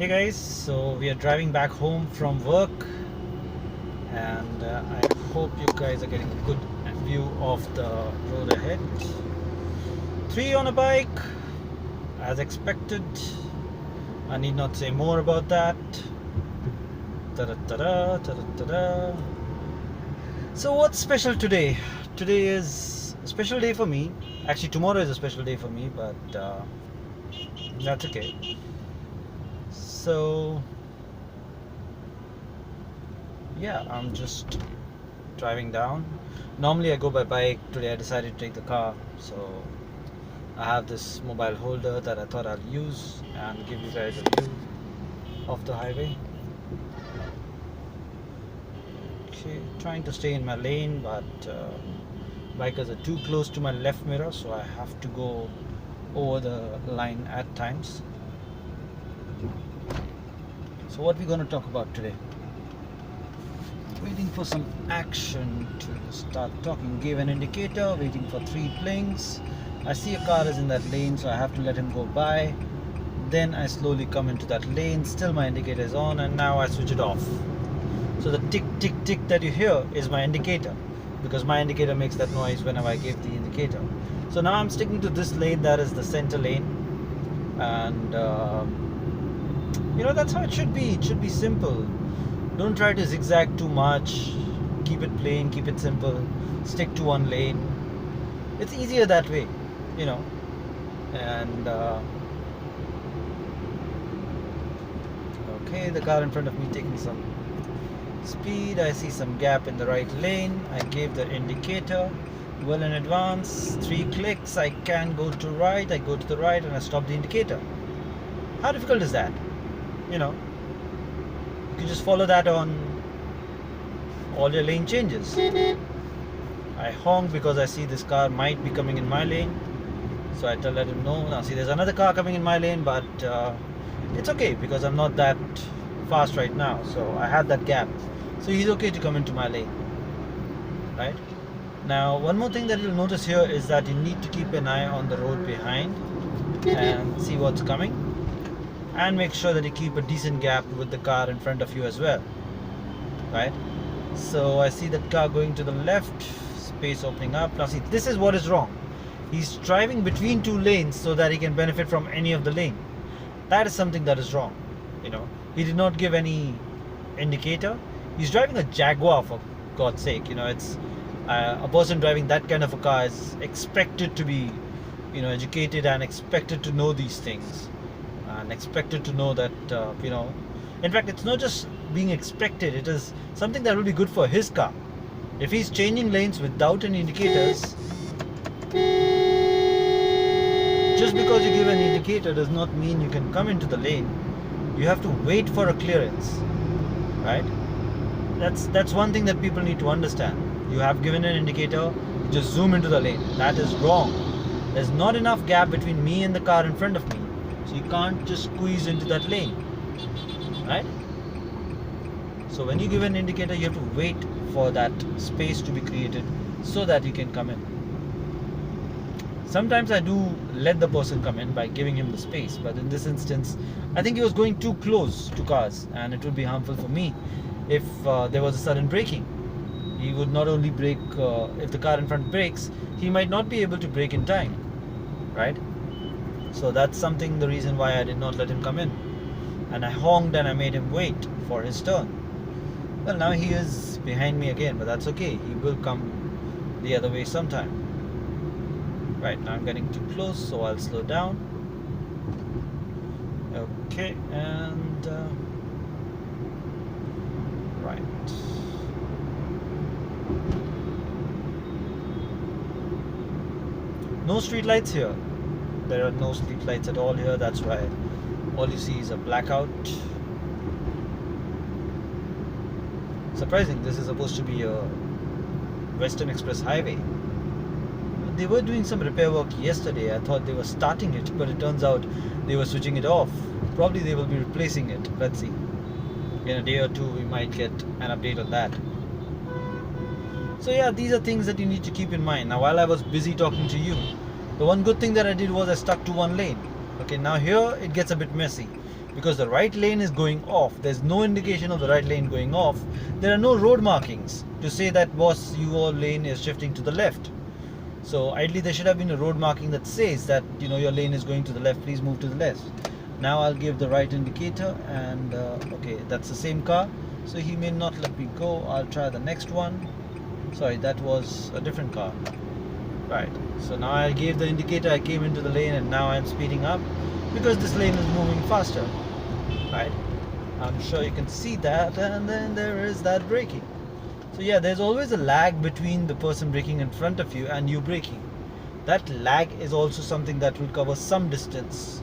Hey guys, so we are driving back home from work, and I hope you guys are getting a good view of the road ahead. 3 on a bike, as expected. I need not say more about that. Ta-da-ta-da, ta-da-ta-da. So what's special today? Today is a special day for me. Actually, tomorrow is a special day for me, but that's okay. So yeah, I'm just driving down. Normally I go by bike. Today I decided to take the car, so I have this mobile holder that I thought I'll use and give you guys a view of the highway. Okay, trying to stay in my lane, but bikers are too close to my left mirror, so I have to go over the line at times. So what we're going to talk about today? Waiting for some action to start talking. Gave an indicator, waiting for 3 blinks. I see a car is in that lane, so I have to let him go by. Then I slowly come into that lane, still my indicator is on, and now I switch it off. So the tick tick tick that you hear is my indicator, because my indicator makes that noise whenever I give the indicator. So now I'm sticking to this lane, that is the center lane, and that's how it should be. It should be simple. Don't try to zigzag too much. Keep it plain, keep it simple. Stick to one lane. It's easier that way, and okay, the car in front of me taking some speed. I see some gap in the right lane. I gave the indicator well in advance. 3 clicks, I can go to right. I go to the right and I stop the indicator. How difficult is that? You can just follow that on all your lane changes. I honk because I see this car might be coming in my lane, so I let him know. Now see, there's another car coming in my lane, but it's okay because I'm not that fast right now, so I had that gap, so he's okay to come into my lane, right? Now one more thing that you'll notice here is that you need to keep an eye on the road behind and see what's coming, and make sure that you keep a decent gap with the car in front of you as well, right? So I see that car going to the left, space opening up. Now see, this is what is wrong. He's driving between 2 lanes so that he can benefit from any of the lane. That is something that is wrong. He did not give any indicator. He's driving a Jaguar, for God's sake. It's a person driving that kind of a car is expected to be educated and expected to know these things, and expected to know that in fact, it's not just being expected, it is something that will be good for his car. If he's changing lanes without any indicators, just because you give an indicator does not mean you can come into the lane. You have to wait for a clearance, right? That's one thing that people need to understand. You have given an indicator, just zoom into the lane. That is wrong. There's not enough gap between me and the car in front of me, so you can't just squeeze into that lane, right? So when you give an indicator, you have to wait for that space to be created so that you can come in. Sometimes I do let the person come in by giving him the space, but in this instance I think he was going too close to cars, and it would be harmful for me if there was a sudden braking. He would not only brake, if the car in front brakes, he might not be able to brake in time, right? So that's something, the reason why I did not let him come in, and I honked and I made him wait for his turn. Well, now he is behind me again, but that's okay. He will come the other way sometime. Right, now I'm getting too close, so I'll slow down. Okay, and right. No street lights here. There are no street lights at all here. That's why all you see is a blackout. Surprising, this is supposed to be a Western Express highway. They were doing some repair work yesterday. I thought they were starting it, but it turns out they were switching it off. Probably they will be replacing it. Let's see. In a day or two we might get an update on that. So yeah, these are things that you need to keep in mind. Now while I was busy talking to you, the one good thing that I did was I stuck to one lane. Okay, now here it gets a bit messy. because the right lane is going off. There's no indication of the right lane going off. There are no road markings to say that, boss, your lane is shifting to the left. So ideally there should have been a road marking that says that, your lane is going to the left, please move to the left. Now I'll give the right indicator, and okay, that's the same car, so he may not let me go. I'll try the next one. Sorry, that was a different car. Right, so now I gave the indicator, I came into the lane, and now I'm speeding up because this lane is moving faster. Right, I'm sure you can see that. And then there is that braking. So yeah, there's always a lag between the person braking in front of you and you braking. That lag is also something that will cover some distance,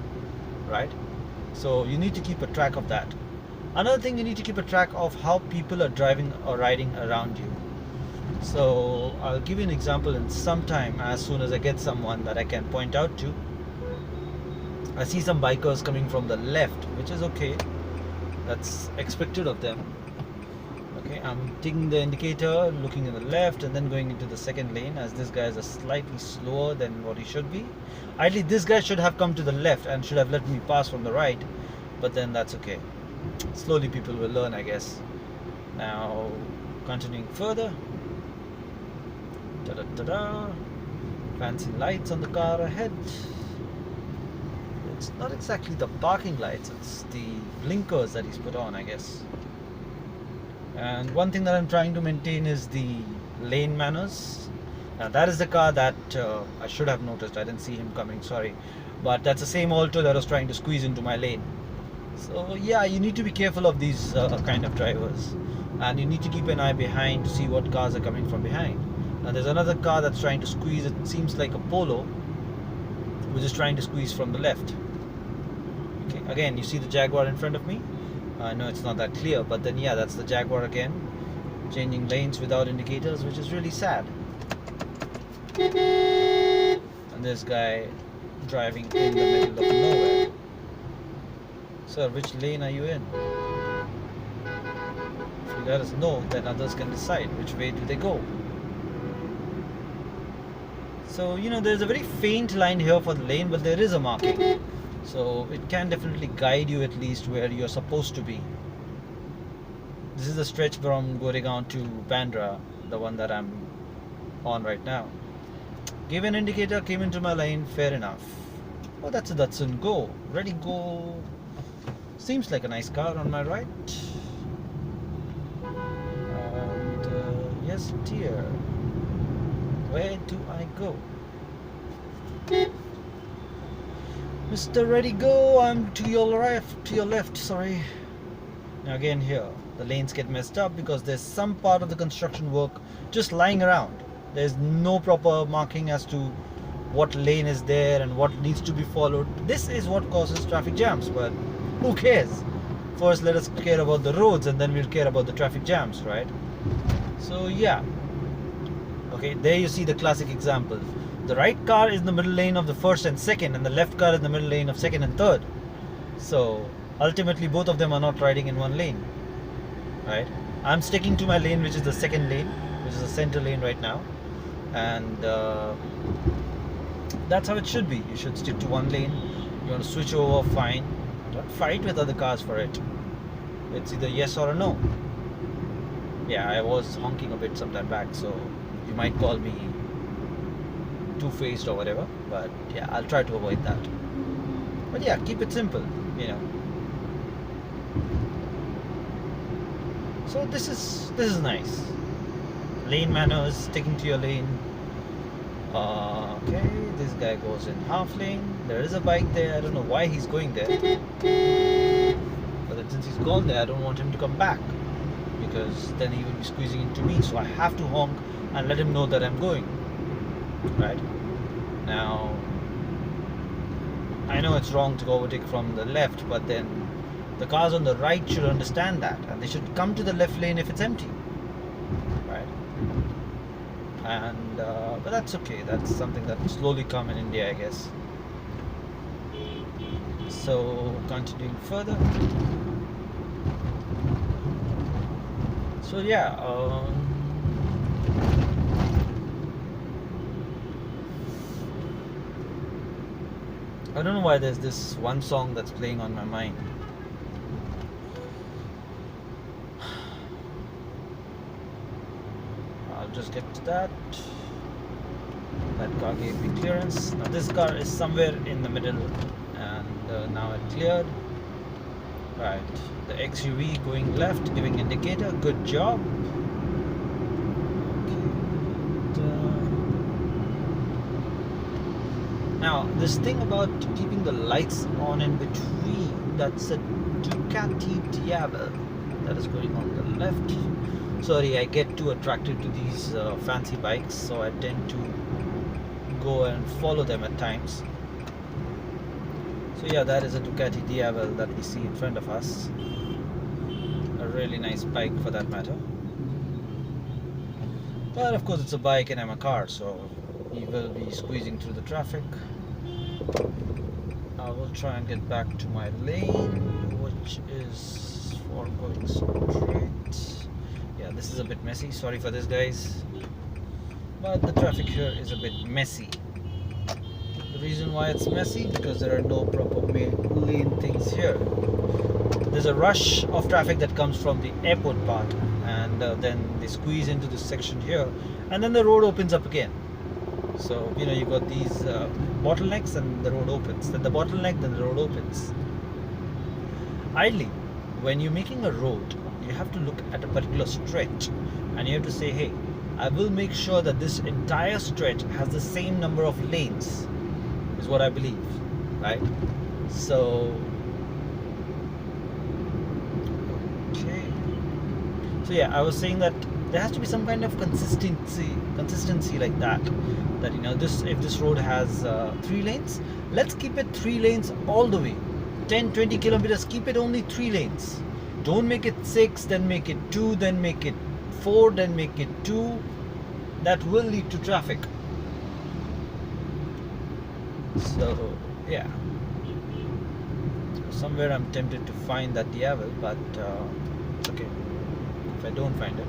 right? So you need to keep a track of that. Another thing, you need to keep a track of how people are driving or riding around you. So I'll give you an example in some time, as soon as I get someone that I can point out to. I see some bikers coming from the left, which is okay. That's expected of them. Okay, I'm taking the indicator, looking in the left, and then going into the second lane, as this guy is slightly slower than what he should be. Ideally, this guy should have come to the left and should have let me pass from the right, but then that's okay. Slowly people will learn, I guess. Now, continuing further. Ta-da-ta-da. Fancy lights on the car ahead. It's not exactly the parking lights, it's the blinkers that he's put on, I guess. And one thing that I'm trying to maintain is the lane manners. Now that is the car that I should have noticed. I didn't see him coming, sorry. But that's the same Alto that was trying to squeeze into my lane. So yeah, you need to be careful of these kind of drivers. And you need to keep an eye behind to see what cars are coming from behind. Now there's another car that's trying to squeeze. It seems like a Polo, which is trying to squeeze from the left. Okay, again, you see the Jaguar in front of me? I know it's not that clear, but then yeah, that's the Jaguar again, changing lanes without indicators, which is really sad. And this guy driving in the middle of nowhere. Sir, which lane are you in? If you let us know, then others can decide which way do they go. So, there's a very faint line here for the lane, but there is a marking. So it can definitely guide you at least where you're supposed to be. This is the stretch from Goregaon to Bandra, the one that I'm on right now. Gave an indicator, came into my lane, fair enough. Oh, that's a Datsun Go. Ready, go. Seems like a nice car on my right. And yes dear. Where do I go? Mr. Ready, go. I'm to your left, sorry. Now again here, the lanes get messed up because there's some part of the construction work just lying around. There's no proper marking as to what lane is there and what needs to be followed. This is what causes traffic jams, but who cares? First let us care about the roads and then we'll care about the traffic jams, right? So yeah. Okay, there you see the classic example. The right car is in the middle lane of the first and second, and the left car is in the middle lane of second and third. So ultimately both of them are not riding in one lane, right? I'm sticking to my lane, which is the second lane, which is the center lane right now, and that's how it should be. You should stick to one lane. You want to switch over, fine. Don't fight with other cars for it. It's either yes or a no. Yeah, I was honking a bit some time back, so you might call me two-faced or whatever, but yeah, I'll try to avoid that. But yeah, keep it simple, So this is nice. Lane manners, sticking to your lane. Okay, this guy goes in half lane. There is a bike there. I don't know why he's going there, but then since he's gone there, I don't want him to come back, because then he will be squeezing into me. So I have to honk and let him know that I'm going. Right now, I know it's wrong to overtake from the left, but then the cars on the right should understand that, and they should come to the left lane if it's empty, right? And but that's okay. That's something that will slowly come in India, I guess. So continuing further. So yeah. I don't know why there's this one song that's playing on my mind. I'll just get to that. That car gave me clearance. Now this car is somewhere in the middle, and now it cleared. Right, the XUV going left, giving indicator. Good job. Now this thing about keeping the lights on in between, that's a Ducati Diavel that is going on the left. Sorry, I get too attracted to these fancy bikes, so I tend to go and follow them at times. So yeah, that is a Ducati Diavel that we see in front of us. A really nice bike for that matter. But of course it's a bike and I'm a car, so he will be squeezing through the traffic. I will try and get back to my lane, which is for going straight. Yeah, this is a bit messy. Sorry for this, guys. But the traffic here is a bit messy. The reason why it's messy, because there are no proper lane things here. There's a rush of traffic that comes from the airport part, and then they squeeze into this section here, and then the road opens up again. So you know, you've got these bottlenecks and the road opens, then the bottleneck, then the road opens. Ideally, when you're making a road, you have to look at a particular stretch and you have to say, hey, I will make sure that this entire stretch has the same number of lanes, is what I believe, right? So okay, so yeah, I was saying that there has to be some kind of consistency like that you know, if this road has 3 lanes, let's keep it 3 lanes all the way. 10-20 kilometers, keep it only 3 lanes. Don't make it 6, then make it 2, then make it 4, then make it 2. That will lead to traffic. So yeah, somewhere I'm tempted to find that Diavel, but it's okay if I don't find it.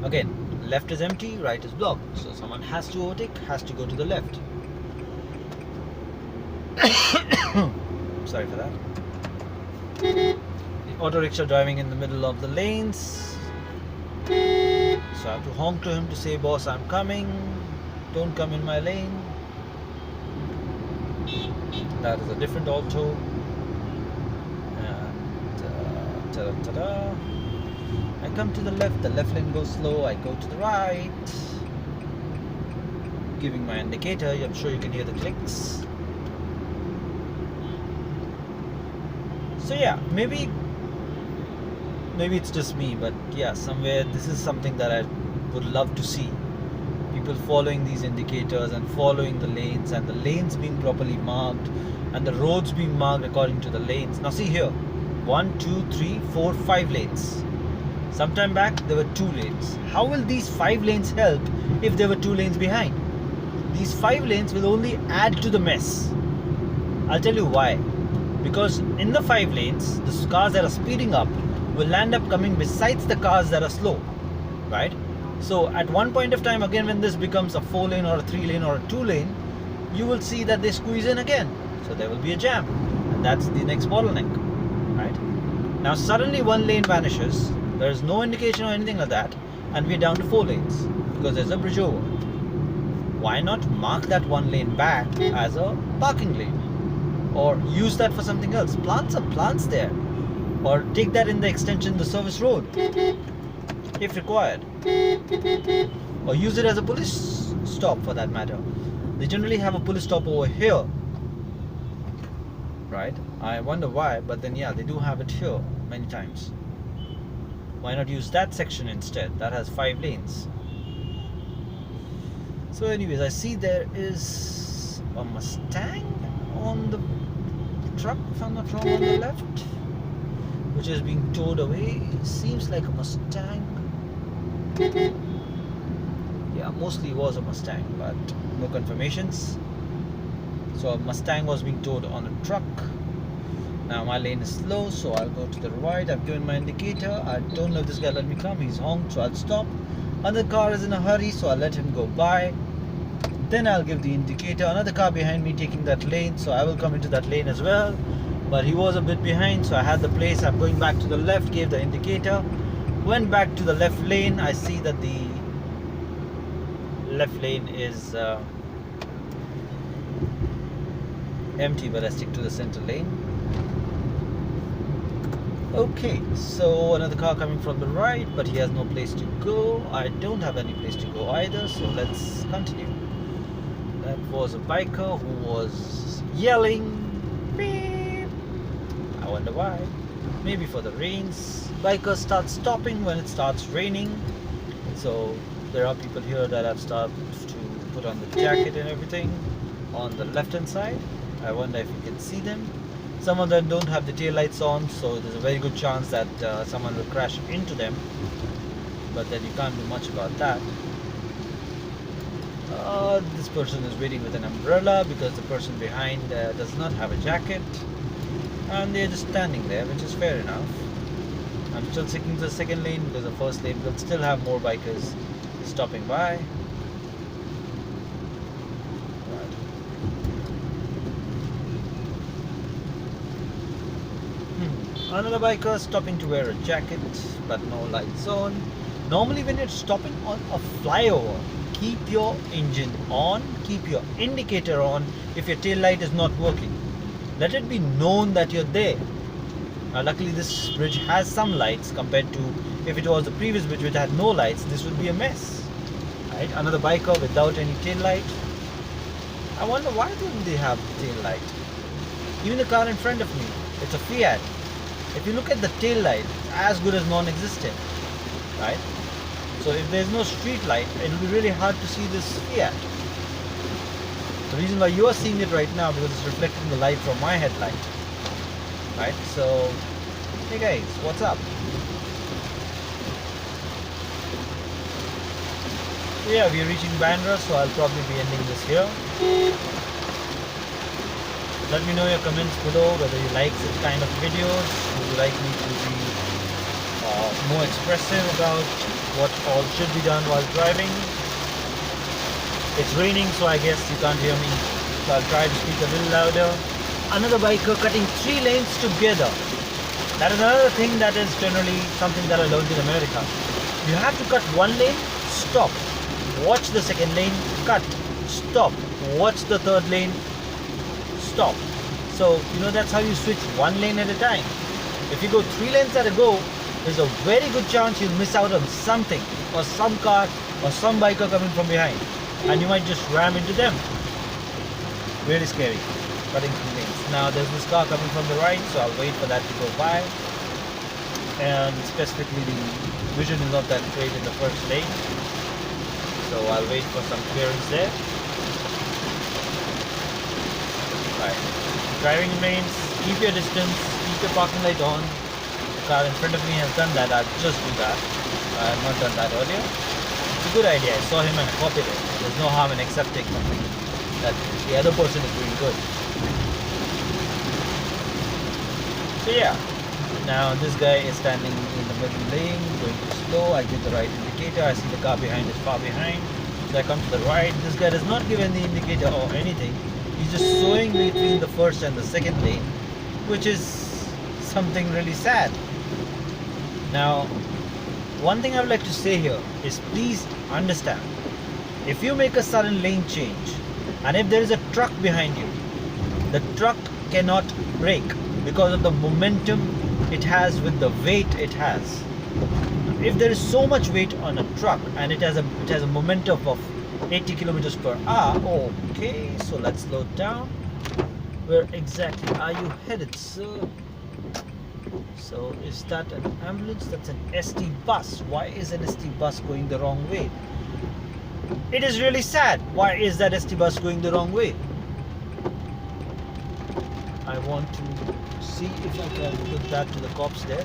Again, left is empty, right is blocked, so someone has to overtake, has to go to the left. Sorry for that. The auto rickshaw driving in the middle of the lanes, so I have to honk to him to say, boss, I'm coming, don't come in my lane. That is a different auto. And ta-da. I come to the left lane goes slow, I go to the right, giving my indicator. I'm sure you can hear the clicks. So yeah, maybe it's just me, but yeah, somewhere this is something that I would love to see. People following these indicators and following the lanes, and the lanes being properly marked, and the roads being marked according to the lanes. Now see here, 1, 2, 3, 4, 5 lanes. Sometime back there were 2 lanes. How will these 5 lanes help if there were 2 lanes behind? These 5 lanes will only add to the mess. I'll tell you why. Because in the 5 lanes, the cars that are speeding up will end up coming besides the cars that are slow, right? So at one point of time, again, when this becomes a 4 lane or a 3 lane or a 2 lane, you will see that they squeeze in again. So there will be a jam, and that's the next bottleneck, right? Now suddenly 1 lane vanishes. There is no indication or anything like that, and we're down to 4 lanes because there's a bridge over. Why not mark that 1 lane back as a parking lane, or use that for something else? Plant some plants there, or take that in the extension, the service road, if required, or use it as a police stop for that matter. They generally have a police stop over here, right? I wonder why, but then yeah, they do have it here many times. Why not use that section instead? That has 5 lanes. So anyways, I see there is a Mustang on the truck, if I'm not wrong, on the left, which is being towed away. Seems like a Mustang. Yeah, mostly it was a Mustang, but no confirmations. So a Mustang was being towed on a truck. Now my lane is slow, so I'll go to the right. I've given my indicator. I don't know if this guy let me come. He's honked, so I'll stop. Another car is in a hurry, so I'll let him go by. Then I'll give the indicator. Another car behind me taking that lane, so I will come into that lane as well. But he was a bit behind, so I had the place. I'm going back to the left, gave the indicator. Went back to the left lane. I see that the left lane is empty, but I stick to the center lane. Okay, so another car coming from the right, but he has no place to go. I don't have any place to go either, so let's continue. That was a biker who was yelling, beep. I wonder why. Maybe for the rains. Bikers start stopping when it starts raining. So there are people here that have started to put on the jacket and everything on the left hand side. I wonder if you can see them. Some of them don't have the tail lights on, so there's a very good chance that someone will crash into them, but then you can't do much about that. This person is waiting with an umbrella because the person behind does not have a jacket, and they're just standing there, which is fair enough. I'm still sticking to the second lane because the first lane will still have more bikers stopping by. Another biker stopping to wear a jacket, but no lights on. Normally when you're stopping on a flyover, keep your engine on, keep your indicator on if your tail light is not working. Let it be known that you're there. Now luckily this bridge has some lights compared to if it was the previous bridge which had no lights, this would be a mess. Right? Another biker without any tail light. I wonder why don't they have tail light? Even the car in front of me, it's a Fiat. If you look at the tail light, it's as good as non-existent, right? So if there's no street light, it will be really hard to see this Fiat. The reason why you are seeing it right now because it's reflecting the light from my headlight, right? So, hey guys, what's up? So yeah, we are reaching Bandra, so I'll probably be ending this here. Let me know your comments below whether you like such kind of videos. Would you like me to be more expressive about what all should be done while driving? It's raining, so I guess you can't hear me. So I'll try to speak a little louder. Another biker cutting 3 lanes together. That is another thing that is generally something that I learned in America. You have to cut 1 lane, stop. Watch the second lane, cut, stop. Watch the third lane, stop. So that's how you switch 1 lane at a time. If you go 3 lanes at a go, there's a very good chance you'll miss out on something or some car or some biker coming from behind, and you might just ram into them. Really scary, cutting 3 lanes. Now there's this car coming from the right, so I'll wait for that to go by. And specifically the vision is not that great in the first lane, so I'll wait for some clearance there. Right. Driving lanes, keep your distance, keep your parking light on. The car in front of me has done that, I'll just do that. I have not done that earlier. It's a good idea, I saw him and I copied it. There's no harm in accepting that the other person is doing good. So yeah, now this guy is standing in the middle lane, going too slow. I give the right indicator, I see the car behind is far behind. So I come to the right, this guy does not give any indicator or anything. He's just sewing between the first and the second lane, which is something really sad. Now, one thing I would like to say here is please understand, if you make a sudden lane change and if there is a truck behind you, the truck cannot brake because of the momentum it has with the weight it has. If there is so much weight on a truck and it has a momentum of 80 kilometers per hour. Okay, so let's slow down. Where exactly are you headed, sir? So is that an ambulance? That's an ST bus. Why is an ST bus going the wrong way? It is really sad. Why is that ST bus going the wrong way? I want to see if I can put that to the cops there.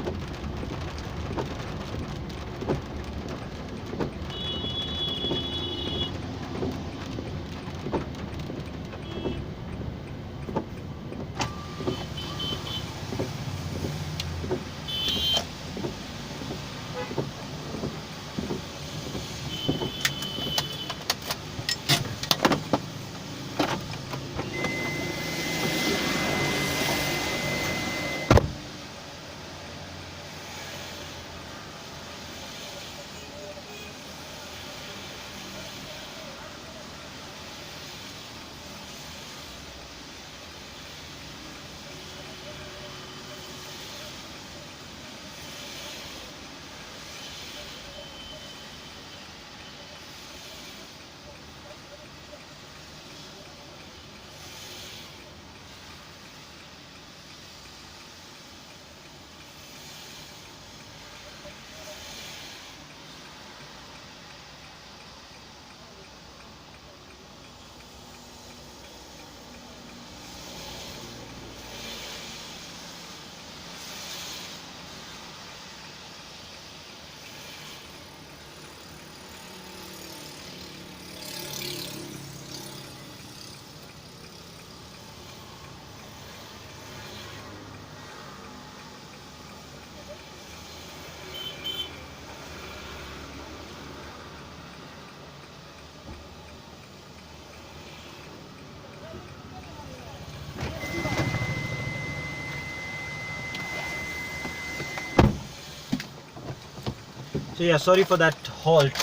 So yeah, sorry for that halt.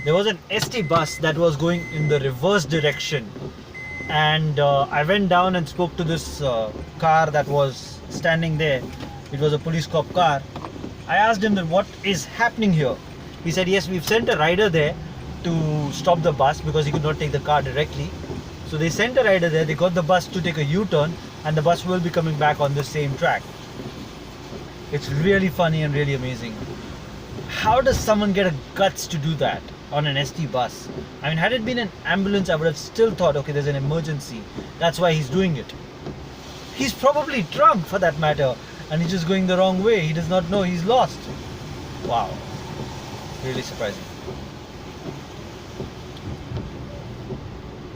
There was an ST bus that was going in the reverse direction, and I went down and spoke to this car that was standing there. It was a police cop car. I asked him that what is happening here. He said, yes, we've sent a rider there to stop the bus because he could not take the car directly. So they sent a rider there, they got the bus to take a U-turn, and the bus will be coming back on the same track. It's really funny and really amazing. How does someone get a guts to do that on an ST bus? I mean, had it been an ambulance, I would have still thought, okay, there's an emergency. That's why he's doing it. He's probably drunk for that matter, and he's just going the wrong way. He does not know he's lost. Wow. Really surprising.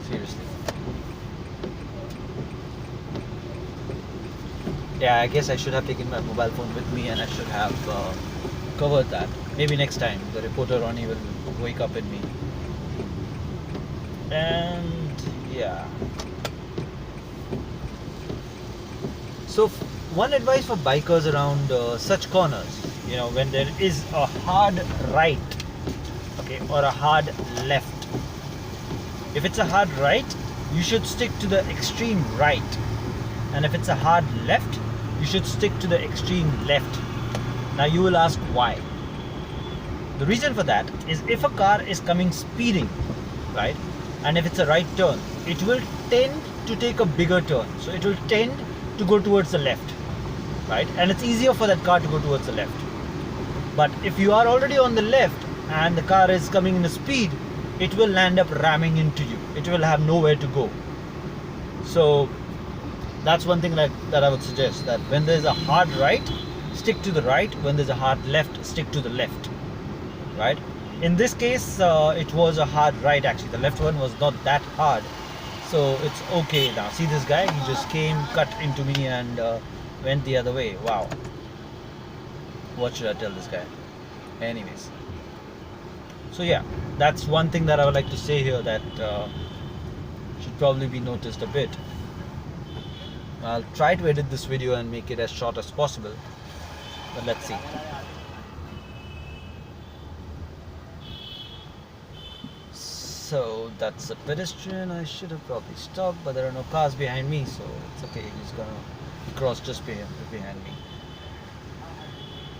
Seriously. Yeah, I guess I should have taken my mobile phone with me, and I should have covered that. Maybe next time the reporter Ronnie will wake up in me. And yeah. So one advice for bikers around such corners, you know, when there is a hard right, okay, or a hard left. If it's a hard right, you should stick to the extreme right. And if it's a hard left, you should stick to the extreme left. Now you will ask why. The reason for that is if a car is coming speeding, right, and if it's a right turn, it will tend to take a bigger turn. So it will tend to go towards the left, right? And it's easier for that car to go towards the left. But if you are already on the left and the car is coming in a speed, it will land up ramming into you. It will have nowhere to go. So that's one thing that I would suggest, that when there's a hard right, stick to the right. When there's a hard left, stick to the left, right? In this case, it was a hard right actually. The left one was not that hard. So it's okay now. See this guy? He just came, cut into me and went the other way. Wow. What should I tell this guy? Anyways. So yeah, that's one thing that I would like to say here that should probably be noticed a bit. I'll try to edit this video and make it as short as possible. But let's see. So that's a pedestrian. I should have probably stopped, but there are no cars behind me, so it's okay. He's gonna cross just behind me.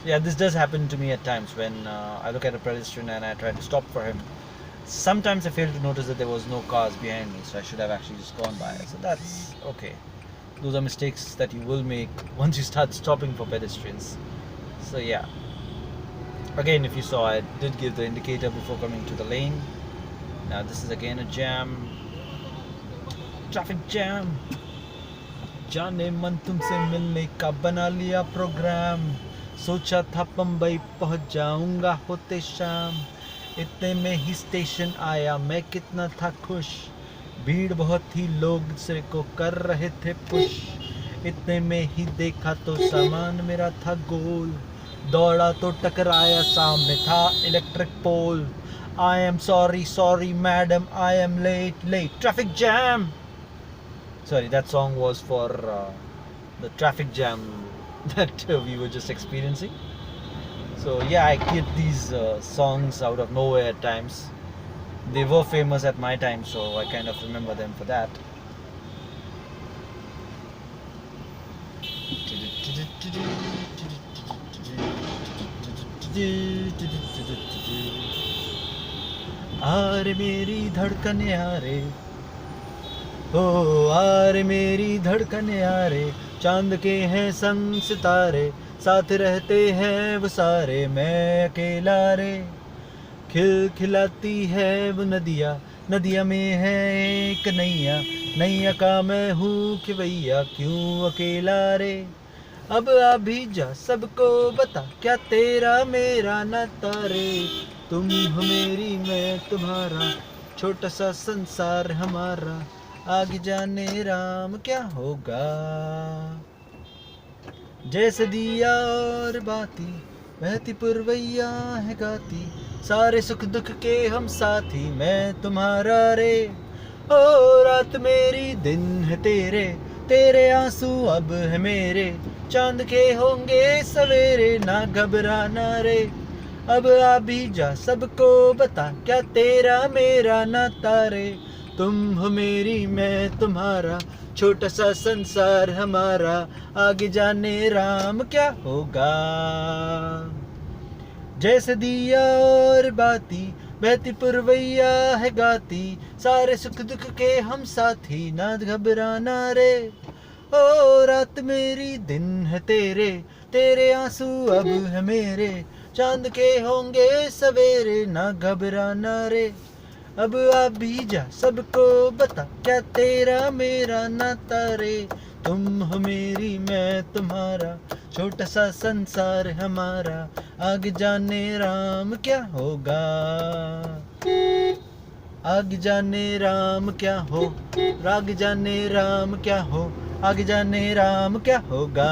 So yeah, this does happen to me at times when I look at a pedestrian and I try to stop for him. Sometimes I fail to notice that there was no cars behind me, so I should have actually just gone by. So that's okay. Those are mistakes that you will make once you start stopping for pedestrians. So yeah. Again, if you saw, I did give the indicator before coming to the lane. Now this is again a jam. Traffic jam. जाने मन तुमसे मिलने का बना लिया programme. सोचा था बम्बई पहुंच जाऊंगा होते शाम. इतने में ही स्टेशन आया, मैं कितना था खुश. भीड़ बहुत थी, लोग दूसरे को कर रहे थे पुश. इतने में ही देखा तो सामान मेरा था गोल. दौड़ा तो टकराया, सामने था electric pole. I am sorry madam, I am late, traffic jam. Sorry, that song was for the traffic jam that we were just experiencing. So yeah, I get these songs out of nowhere at times. They were famous at my time, so I kind of remember them for that. आरे मेरी धड़कने आरे, ओ आरे मेरी धड़कने आरे. चांद के हैं संग सितारे, साथ रहते हैं वो सारे, मैं अकेला रे. खिलखिलाती है वो नदिया, नदिया में है एक नैया. नैया का मैं हूँ खिवैया, क्यों अकेला रे. अब आ भी जा, सबको बता, क्या तेरा मेरा नाता रे. तुम हो मेरी, मैं तुम्हारा, छोटा सा संसार हमारा. आगे जाने राम क्या होगा. जैसे दिया और बाती, बहती पुरवैया है गाती. सारे सुख दुख के हम साथी, मैं तुम्हारा रे. ओ रात मेरी, दिन है तेरे, तेरे आंसू अब है मेरे. चांद के होंगे सवेरे, ना घबराना रे. अब आ भी जा सबको बता, क्या तेरा मेरा नाता रे। तुम हो मेरी मैं तुम्हारा, छोटा सा संसार हमारा, आगे जाने राम क्या होगा। जैसे दिया और बाती, बहती पुरवैया है गाती, सारे सुख दुख के हम साथी, ना घबराना रे। ओ रात मेरी दिन है तेरे, तेरे आंसू अब है मेरे, चांद के होंगे सवेरे, ना घबराना रे। अब आ भी जा सबको बता, क्या तेरा मेरा नाता रे। तुम हो मेरी मैं तुम्हारा, छोटा सा संसार हमारा, आगे जाने राम क्या होगा। आगे जाने राम क्या हो, आगे जाने राम क्या हो, आगे जाने राम क्या होगा।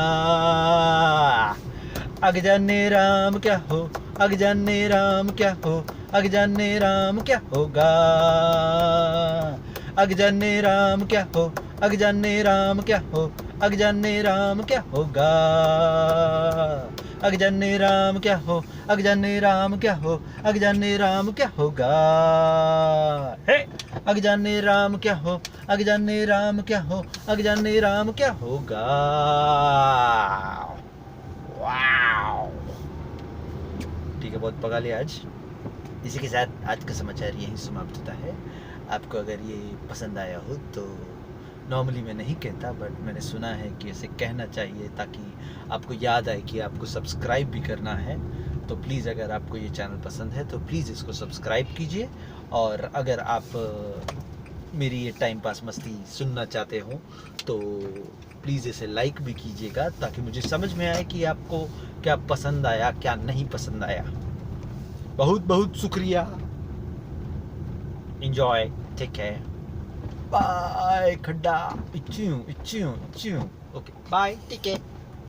आगे जाने राम क्या हो, आगे जाने राम क्या हो, आगे जाने राम क्या होगा। आगे जाने राम क्या हो, आगे जाने राम क्या हो, आगे जाने राम क्या होगा। आगे जाने राम क्या हो, आगे जाने राम क्या हो, आगे जाने राम क्या होगा। हे आगे जाने राम क्या हो, आगे जाने राम क्या हो, आगे जाने राम क्या होगा। वाओ, ठीक है, बहुत पका लिया आज। इसी के साथ आज का समाचार यहीं समाप्त होता है। आपको अगर ये पसंद आया हो तो, नॉर्मली मैं नहीं कहता बट मैंने सुना है कि ऐसे कहना चाहिए ताकि आपको याद आए कि आपको सब्सक्राइब भी करना है। तो प्लीज़ अगर आपको ये चैनल पसंद है तो प्लीज़ इसको सब्सक्राइब कीजिए। और अगर आप मेरी ये टाइम पास मस्ती सुनना चाहते हो तो प्लीज़ इसे लाइक भी कीजिएगा, ताकि मुझे समझ में आए कि आपको क्या पसंद आया क्या नहीं पसंद आया। बहुत बहुत शुक्रिया। Enjoy. Take care. Bye. खड्डा इच्चू इच्चू इच्चू। Okay. Bye. Take care.